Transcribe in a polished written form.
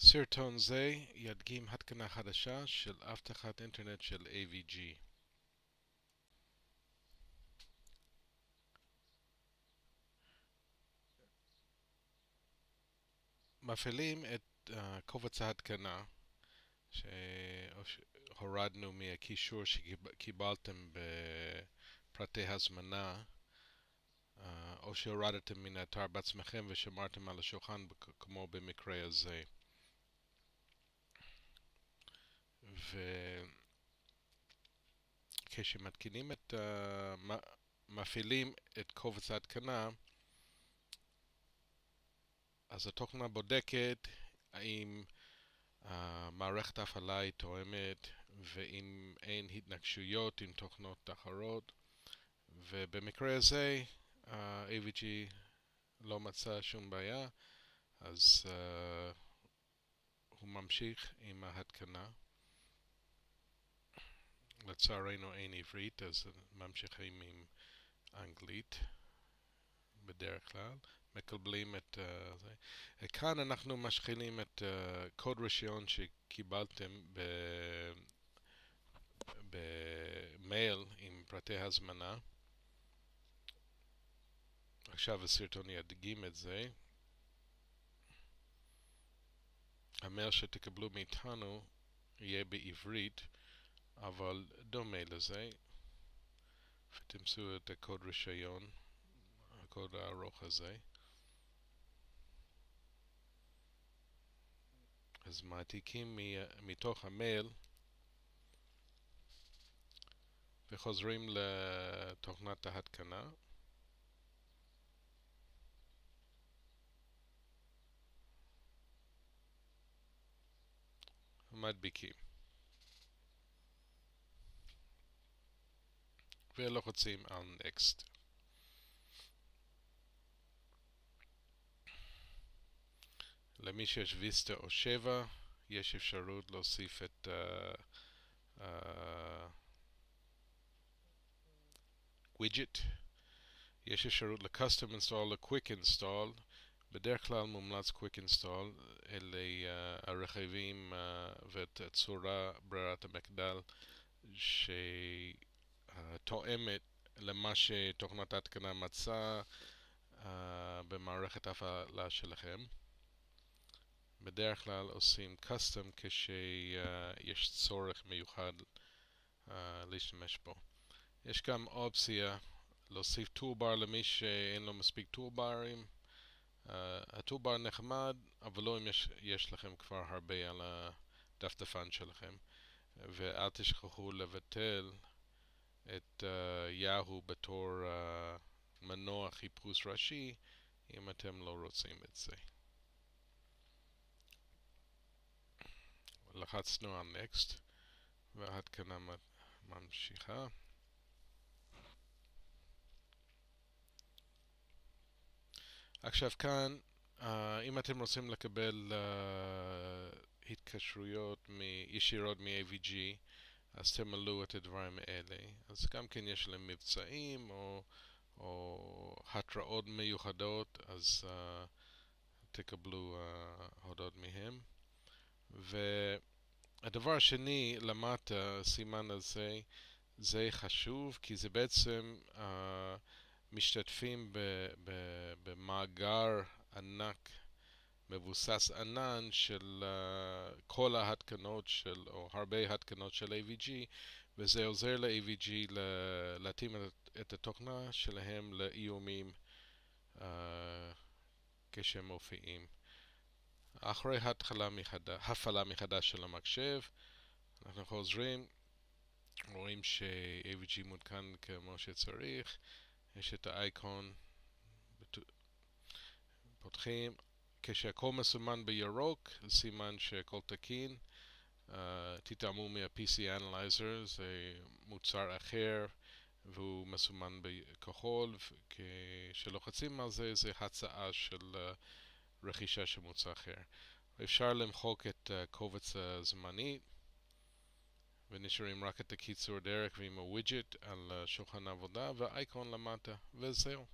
סרטון זה ידגים התקנה חדשה של אבטחת אינטרנט של AVG. מפעילים את קובץ ההתקנה שהורדנו מהקישור שקיבלתם בפרטי הזמנה, או שהורדתם מן האתר בעצמכם ושמרתם על השולחן כמו במקרה הזה. וכשמתקינים מפעילים את קובץ ההתקנה, אז התוכנה בודקת האם מערכת ההפעלה היא תואמת ואם אין התנגשויות עם תוכנות אחרות, ובמקרה הזה AVG לא מצא שום בעיה, אז הוא ממשיך עם ההתקנה. לצערנו אין עברית, אז ממשיכים עם אנגלית בדרך כלל. מקבלים את זה. כאן אנחנו משחילים את קוד רישיון שקיבלתם במייל עם פרטי הזמנה. עכשיו הסרטון ידגים את זה. המייל שתקבלו מאיתנו יהיה בעברית, אבל דומה לזה. ותמצאו את הקוד רישיון, הקוד הארוך הזה. אז מעתיקים מתוך המייל וחוזרים לתוכנת ההתקנה. מדביקים. ולוחצים על Next. למי שיש ויסטה או 7, יש אפשרות להוסיף את widget. יש אפשרות ל-Custom Install, ל-Quick Install. בדרך כלל מומלץ Quick Install. אלה הרכיבים ואת צורה ברירת המחדל שתואמת למה שתוכנת ההתקנה מצאה במערכת ההפעלה שלכם. בדרך כלל עושים Custom כשיש צורך מיוחד להשתמש בו. יש גם אופציה להוסיף טולבר למי שאין לו מספיק טולברים. הטולבר נחמד, אבל לא אם יש לכם כבר הרבה על הדפדפן שלכם. ואל תשכחו לבטל את יאהו בתור מנוע חיפוש ראשי אם אתם לא רוצים את זה. לחצנו על Next וההתקנה ממשיכה. עכשיו כאן, אם אתם רוצים לקבל התקשרויות ישירות מ-AVG, אז תמלאו את הדברים האלה. אז גם כן יש להם מבצעים או התראות מיוחדות, אז תקבלו הודעות מהם. והדבר השני, למטה, הסימן הזה, זה חשוב, כי זה בעצם משתתפים במאגר ענק מבוסס ענן של כל ההתקנות או הרבה התקנות של AVG, וזה עוזר ל-AVG להתאים את התוכנה שלהם לאיומים כשהם מופיעים. אחרי הפעלה מחדש של המחשב, אנחנו חוזרים, רואים ש-AVG מותקן כמו שצריך. יש את האייקון, פותחים, כשהכל מסומן בירוק, סימן שהכל תקין. תתאמו מה-PC Analyzer, זה מוצר אחר והוא מסומן בכחול. כשלוחצים על זה, זה הצעה של רכישה של מוצר אחר. אפשר למחוק את קובץ הזמני ונשארים רק את הקיצור דרך ועם הווידג'ט על שולחן העבודה והאייקון למטה, וזהו.